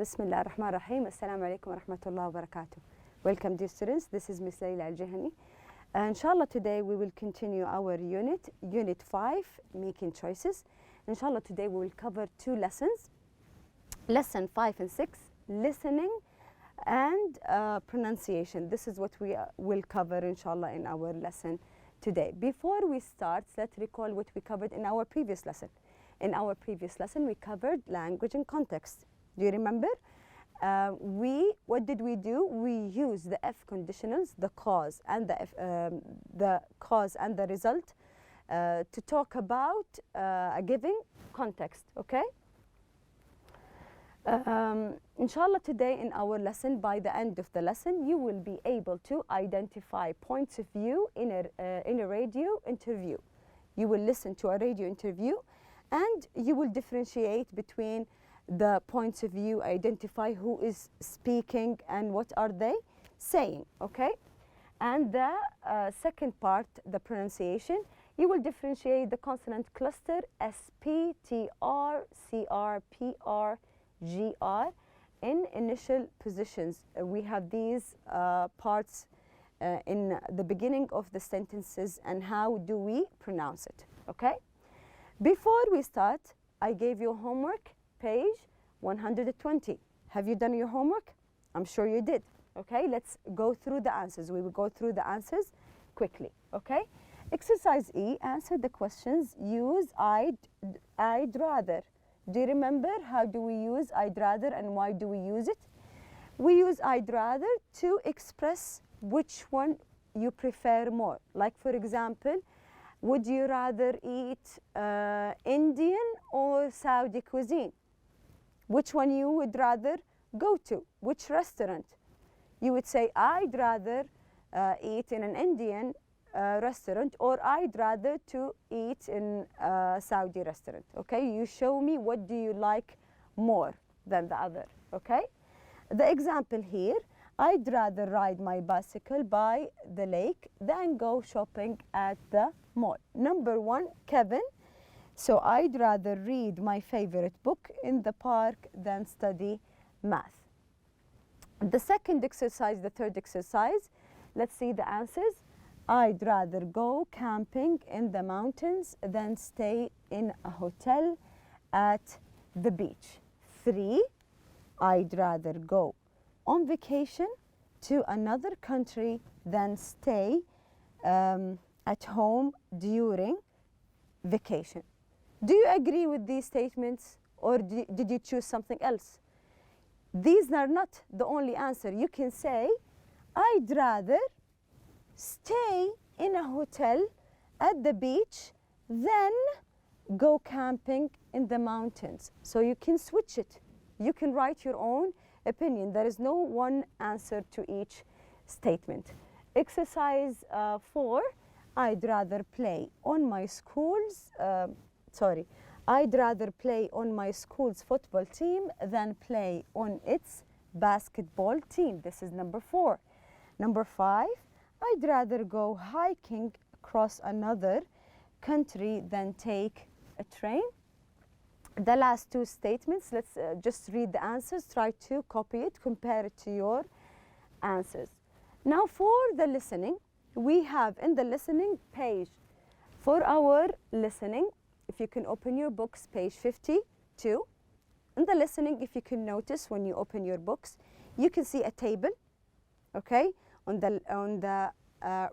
Bismillah ar-Rahman ar-Rahim. Assalamu alaikum wa rahmatullahi wa barakatuh. Welcome dear students, this is Miss Layla Al-Jahani. Inshallah today we will continue our unit 5, making choices. Inshallah today we will cover 2 lessons. Lesson 5 and 6, listening and pronunciation. This is what we will cover inshallah in our lesson today. Before we start, let's recall what we covered in our previous lesson. In our previous lesson we covered language and context. Do you remember? What did we do? We used the F conditionals, the cause and the result to talk about a given context, okay? Inshallah today in our lesson, by the end of the lesson, you will be able to identify points of view in a radio interview. You will listen to a radio interview and you will differentiate between the points of view, identify who is speaking and what are they saying, okay? And the second part, the pronunciation, you will differentiate the consonant cluster S, P, T, R, C, R, P, R, G, R in initial positions. We have these parts in the beginning of the sentences and how do we pronounce it, okay? Before we start, I gave you homework, page 120. Have you done your homework? I'm sure you did. Okay, let's go through the answers. We will go through the answers quickly. Okay, exercise E, answer the questions. Use I'd rather. Do you remember how do we use I'd rather and why do we use it? We use I'd rather to express which one you prefer more. Like for example, would you rather eat Indian or Saudi cuisine? Which one you would rather go to? Which restaurant? You would say, I'd rather eat in an Indian restaurant, or I'd rather to eat in a Saudi restaurant, okay? You show me what do you like more than the other, okay? The example here, I'd rather ride my bicycle by the lake than go shopping at the mall. Number 1, Kevin. So I'd rather read my favorite book in the park than study math. The second exercise, the third exercise, let's see the answers. I'd rather go camping in the mountains than stay in a hotel at the beach. 3, I'd rather go on vacation to another country than stay at home during vacation. Do you agree with these statements or did you choose something else? These are not the only answer. You can say, I'd rather stay in a hotel at the beach than go camping in the mountains. So you can switch it. You can write your own opinion. There is no one answer to each statement. Exercise 4, I'd rather play on my I'd rather play on my school's football team than play on its basketball team. This is number 4. Number 5, I'd rather go hiking across another country than take a train. The last 2 statements, let's just read the answers, try to copy it, compare it to your answers. Now for the listening, we have in the listening page, for our listening, if you can open your books, page 52. In the listening, if you can notice when you open your books, you can see a table, okay, on the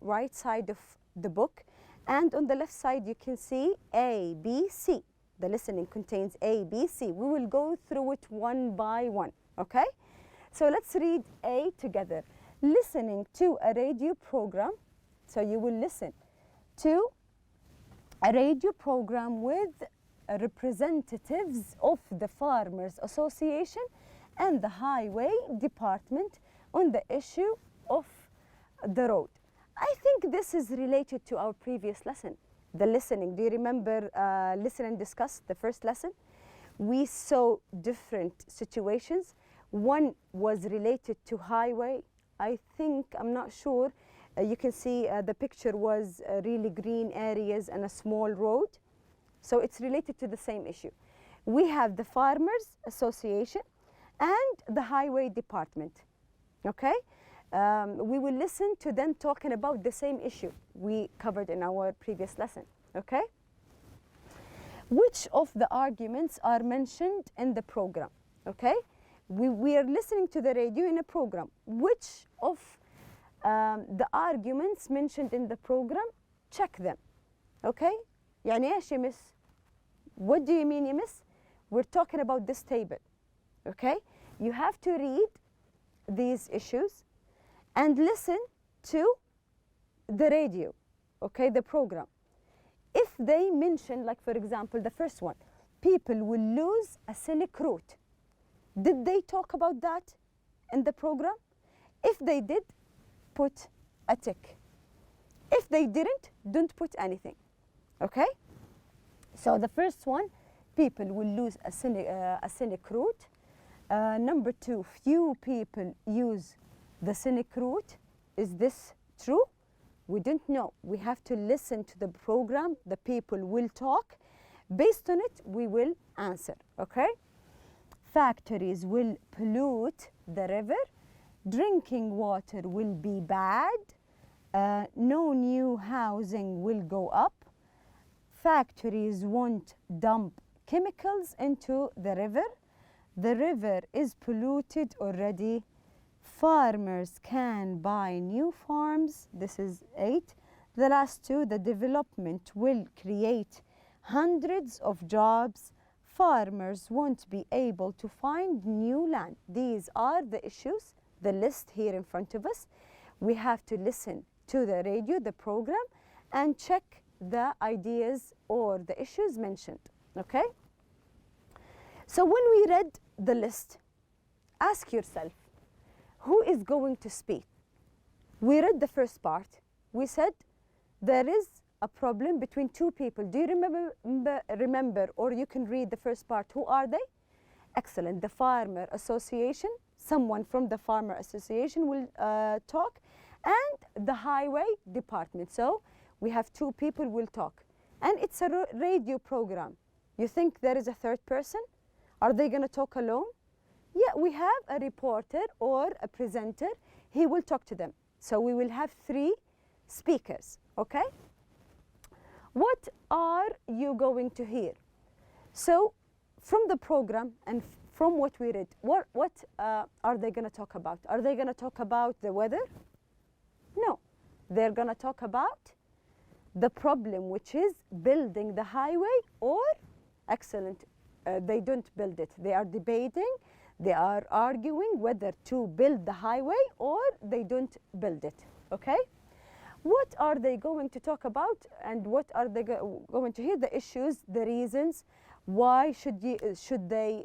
right side of the book, and on the left side you can see A, B, C. The listening contains A, B, C. We will go through it one by one, okay? So let's read A together. Listening to a radio program, so you will listen to a radio program with representatives of the Farmers Association and the Highway Department on the issue of the road. I think this is related to our previous lesson, the listening. Do you remember listen and discuss, the first lesson? We saw different situations. One was related to highway. I think, I'm not sure, you can see the picture was really green areas and a small road. So it's related to the same issue. We have the Farmers Association and the highway department. Okay? We will listen to them talking about the same issue we covered in our previous lesson. Okay? Which of the arguments are mentioned in the program? Okay? We are listening to the radio in a program. Which of the arguments mentioned in the program? Check them. Okay? يعني ايش يا miss? What do you mean يا miss? We're talking about this table. Okay? You have to read these issues and listen to the radio. Okay? The program. If they mention, like for example, the first one, people will lose a scenic route. Did they talk about that in the program? If they did, put a tick. If they didn't, don't put anything. Okay? So the first one, people will lose a scenic route. Number two, few people use the scenic route. Is this true? We don't know. We have to listen to the program. The people will talk. Based on it, we will answer. Okay? Factories will pollute the river. Drinking water will be bad. No new housing will go up. Factories won't dump chemicals into the river. The river is polluted already. Farmers can buy new farms. This is 8. The last two, the development will create hundreds of jobs. Farmers won't be able to find new land. These are the issues, the list here in front of us. We have to listen to the radio, the program, and check the ideas or the issues mentioned. Okay? So when we read the list, ask yourself, who is going to speak? We read the first part. We said there is a problem between two people. Do you remember, or you can read the first part? Who are they? Excellent. The Farmer Association. Someone from the Farmer Association will talk, and the Highway Department. So we have two people will talk, and it's a radio program. You think there is a third person? Are they going to talk alone? Yeah, we have a reporter or a presenter. He will talk to them. So we will have 3 speakers, okay? What are you going to hear? So from the program and from what we read, what are they going to talk about? Are they going to talk about the weather? No. They're going to talk about the problem, which is building the highway, or, excellent, they don't build it. They are debating. They are arguing whether to build the highway or they don't build it, okay? What are they going to talk about, and what are they going to hear? The issues, the reasons, why should they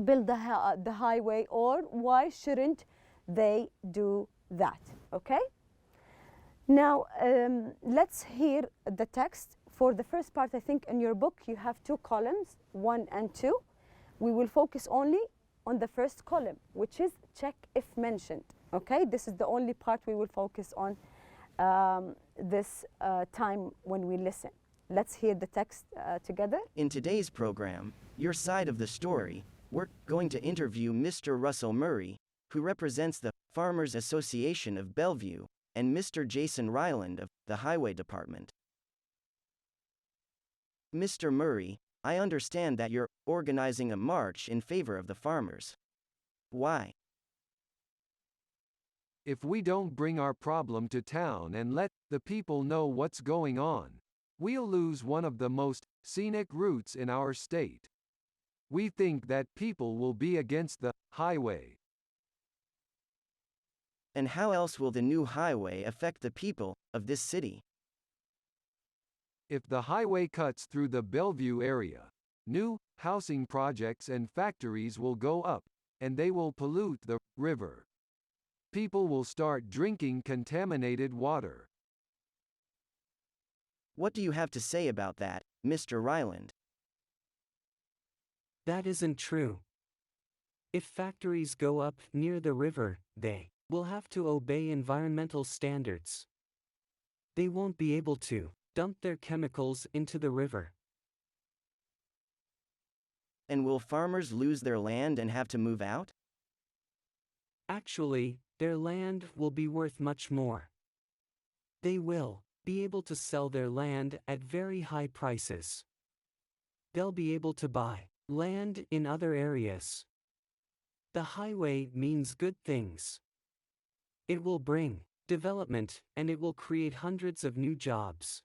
build the highway, or why shouldn't they do that, okay? Now, let's hear the text. For the first part, I think in your book you have 2 columns, 1 and 2. We will focus only on the first column, which is check if mentioned. Okay, this is the only part we will focus on this time when we listen. Let's hear the text together. In today's program, Your Side of the Story, we're going to interview Mr. Russell Murray, who represents the Farmers Association of Bellevue, and Mr. Jason Ryland of the Highway Department. Mr. Murray, I understand that you're organizing a march in favor of the farmers. Why? If we don't bring our problem to town and let the people know what's going on, we'll lose one of the most scenic routes in our state. We think that people will be against the highway. And how else will the new highway affect the people of this city? If the highway cuts through the Bellevue area, new housing projects and factories will go up, and they will pollute the river. People will start drinking contaminated water. What do you have to say about that, Mr. Ryland? That isn't true. If factories go up near the river, they will have to obey environmental standards. They won't be able to dump their chemicals into the river. And will farmers lose their land and have to move out? Actually, their land will be worth much more. They will be able to sell their land at very high prices. They'll be able to buy land in other areas. The highway means good things. It will bring development, and it will create hundreds of new jobs.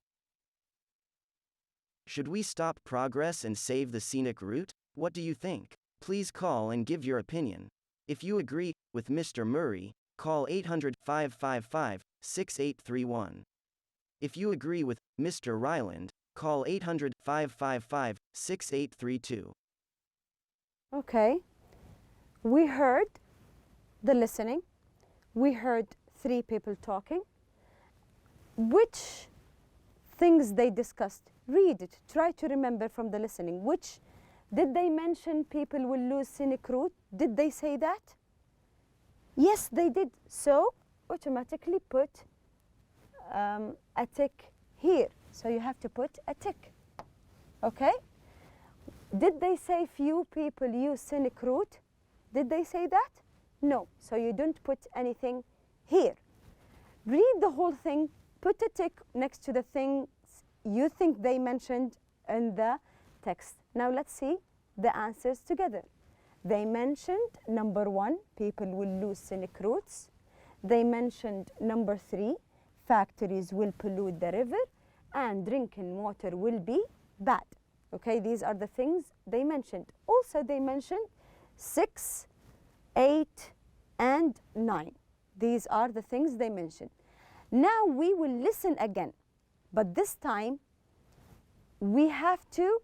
Should we stop progress and save the scenic route? What do you think? Please call and give your opinion. If you agree with Mr. Murray, call 800-555-6831. If you agree with Mr. Ryland, call 800-555-6832. Okay. We heard the listening. We heard 3 people talking. Which things they discussed? Read it. Try to remember from the listening. Which did they mention people will lose scenic route? Did they say that? Yes, they did. So automatically put a tick here. So you have to put a tick. Okay? Did they say few people use scenic route? Did they say that? No. So you don't put anything here. Read the whole thing. Put a tick next to the things you think they mentioned in the text. Now let's see the answers together. They mentioned number 1, people will lose scenic routes. They mentioned number 3, factories will pollute the river and drinking water will be bad. Okay, these are the things they mentioned. Also, they mentioned 6, 8, and 9. These are the things they mentioned. Now we will listen again, but this time we have to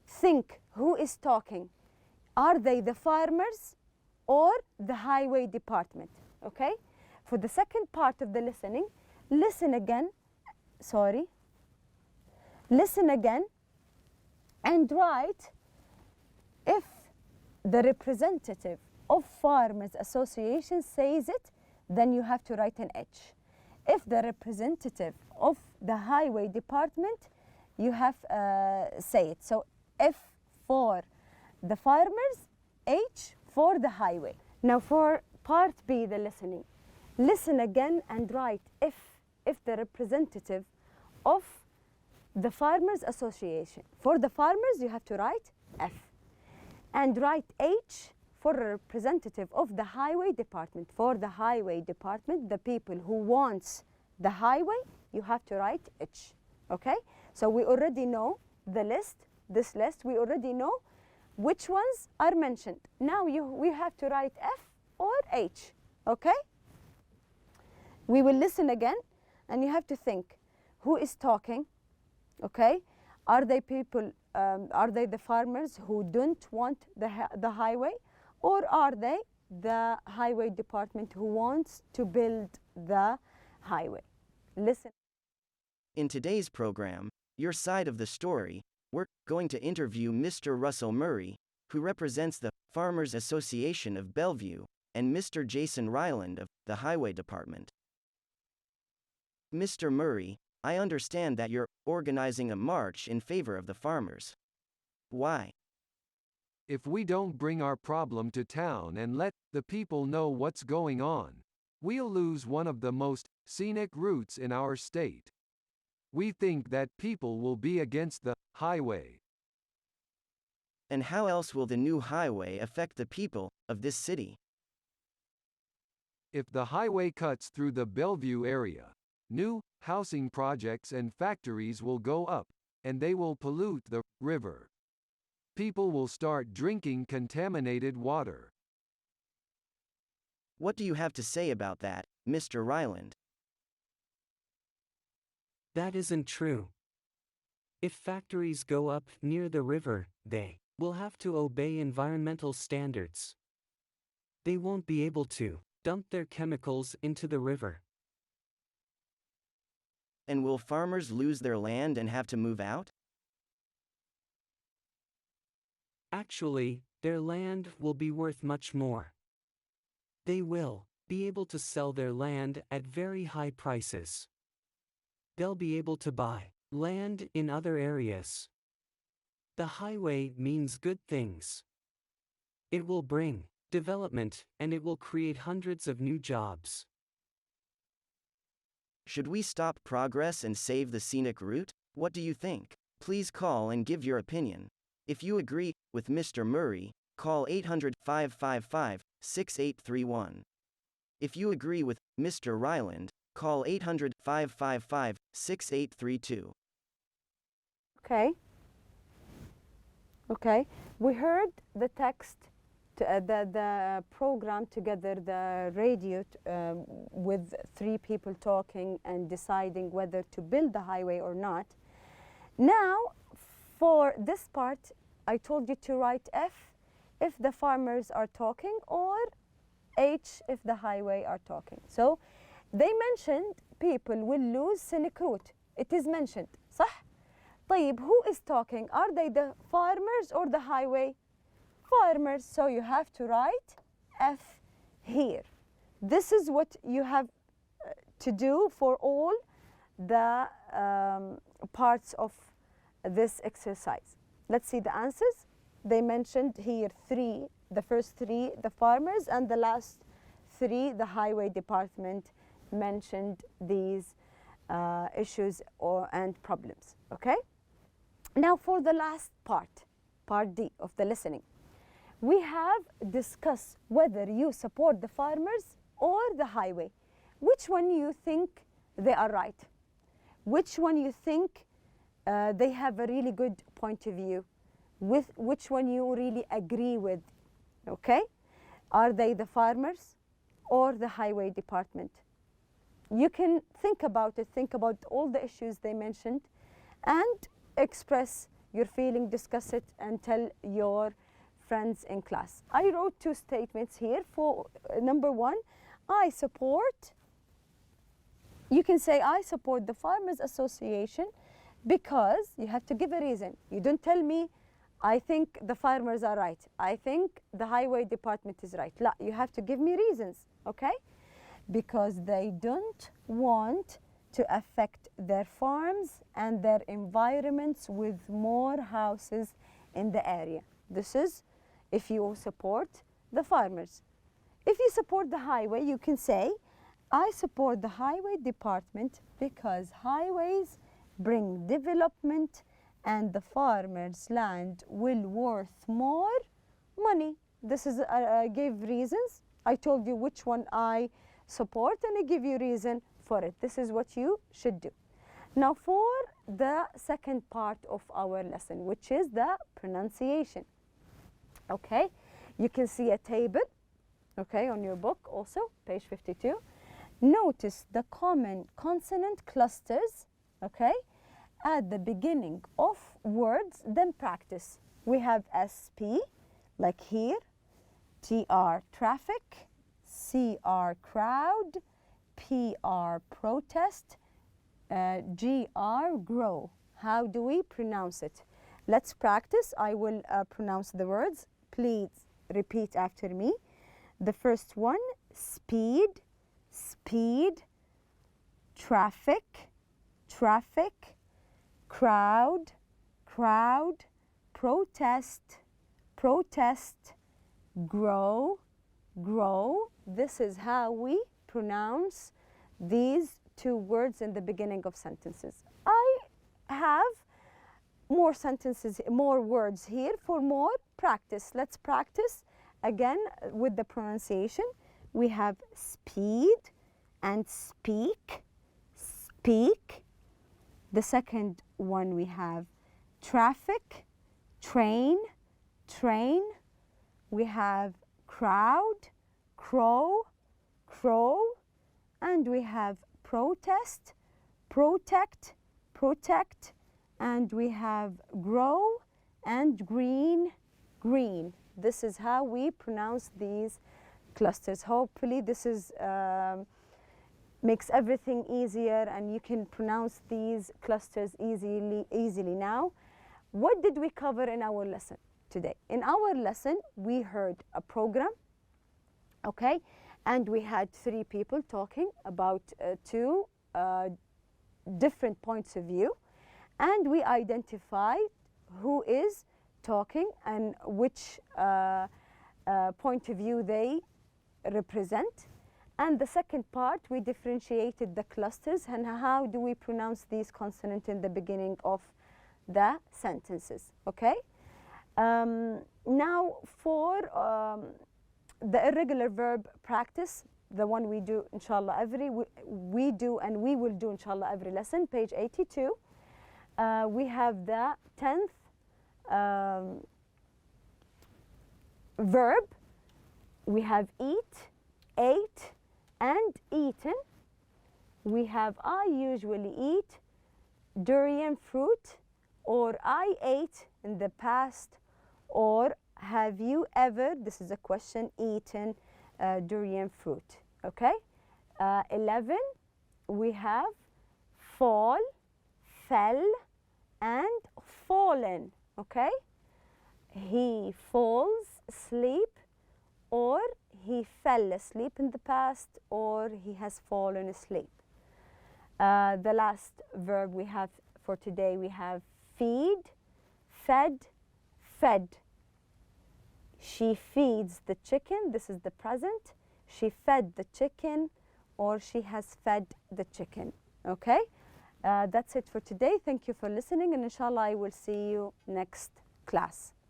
think who is talking. Are they the farmers or the highway department? Okay? For the second part of the listening, listen again. Listen again and write if the representative of Farmers Association says it, then you have to write an H. If the representative of the highway department, you have say it. So F for the farmers, H for the highway. Now for part B, the listening. Listen again and write if the representative of the Farmers Association. For the farmers, you have to write F. And write H for a representative of the highway department. For the highway department, the people who wants the highway, you have to write H. Okay? So we already know the list, this list, we already know which ones are mentioned. Now we have to write F or H. Okay? We will listen again and you have to think who is talking. Okay? Are they people, are they the farmers who don't want the highway? Or are they the highway department who wants to build the highway? Listen. In today's program, Your Side of the Story, we're going to interview Mr. Russell Murray, who represents the Farmers Association of Bellevue, and Mr. Jason Ryland of the Highway Department. Mr. Murray, I understand that you're organizing a march in favor of the farmers. Why? If we don't bring our problem to town and let the people know what's going on, we'll lose one of the most scenic routes in our state. We think that people will be against the highway. And how else will the new highway affect the people of this city? If the highway cuts through the Bellevue area, new housing projects and factories will go up, and they will pollute the river. People will start drinking contaminated water. What do you have to say about that, Mr. Ryland? That isn't true. If factories go up near the river, they will have to obey environmental standards. They won't be able to dump their chemicals into the river. And will farmers lose their land and have to move out? Actually, their land will be worth much more. They will be able to sell their land at very high prices. They'll be able to buy land in other areas. The highway means good things. It will bring development, and it will create hundreds of new jobs. Should we stop progress and save the scenic route? What do you think? Please call and give your opinion. If you agree with Mr. Murray, call 800-555-6831. If you agree with Mr. Ryland, call 800-555-6832. Okay. Okay. We heard the text, the program together, the radio with three people talking and deciding whether to build the highway or not. Now, for this part, I told you to write F if the farmers are talking, or H if the highway are talking. So they mentioned people will lose scenic route. It is mentioned, صح? طيب, who is talking? Are they the farmers or the highway? Farmers, so you have to write F here. This is what you have to do for all the parts of this exercise. Let's see the answers. They mentioned here three, the first three, the farmers, and the last three, the highway department, mentioned these issues and problems, okay? Now for the last part, part D of the listening. We have discussed whether you support the farmers or the highway. Which one you think they are right? Which one you think they have a really good point of view? With which one you really agree with? Okay? Are they the farmers or the highway department? You can think about it, think about all the issues they mentioned, and express your feeling, discuss it, and tell your friends in class. I wrote two statements here. For number one, I support, you can say I support the Farmers Association because you have to give a reason. You don't tell me I think the farmers are right, I think the highway department is right. La, you have to give me reasons, okay? Because they don't want to affect their farms and their environments with more houses in the area. This is if you support the farmers. If you support the highway, you can say, I support the highway department because highways bring development and the farmers' land will worth more money. This is, I gave reasons. I told you which one I support and I give you reason for it. This is what you should do. Now for the second part of our lesson, which is the pronunciation. Okay, you can see a table, okay, on your book also, page 52. Notice the common consonant clusters, okay, at the beginning of words, then practice. We have SP, like here, TR, traffic, CR, crowd, PR, protest, GR, grow. How do we pronounce it? Let's practice. I will pronounce the words. Please repeat after me. The first one, speed, speed, traffic, traffic, crowd, crowd, protest, protest, grow, grow. This is how we pronounce these two words in the beginning of sentences. I have more sentences, more words here for more practice. Let's practice again with the pronunciation. We have speed and speak, speak. The second one we have traffic, train, train. We have crowd, crow, crow. And we have protest, protect, protect. And we have grow and green, green. This is how we pronounce these clusters. Hopefully this is makes everything easier and you can pronounce these clusters easily now. What did we cover in our lesson today? In our lesson, we heard a program, okay? And we had three people talking about two different points of view. And we identified who is talking and which point of view they represent. And the second part, we differentiated the clusters and how do we pronounce these consonants in the beginning of the sentences, okay? Now for the irregular verb practice, the one we do inshallah we do and we will do inshallah every lesson, page 82. We have the 10th verb. We have eat, ate, and eaten. We have I usually eat durian fruit, or I ate in the past, or have you ever, this is a question, eaten durian fruit, okay? 11, we have fall, fell, and fallen, okay? He falls asleep, or he fell asleep in the past, or he has fallen asleep. The last verb we have for today, we have feed, fed, fed. She feeds the chicken, this is the present. She fed the chicken, or she has fed the chicken, okay? That's it for today. Thank you for listening, and inshallah I will see you next class.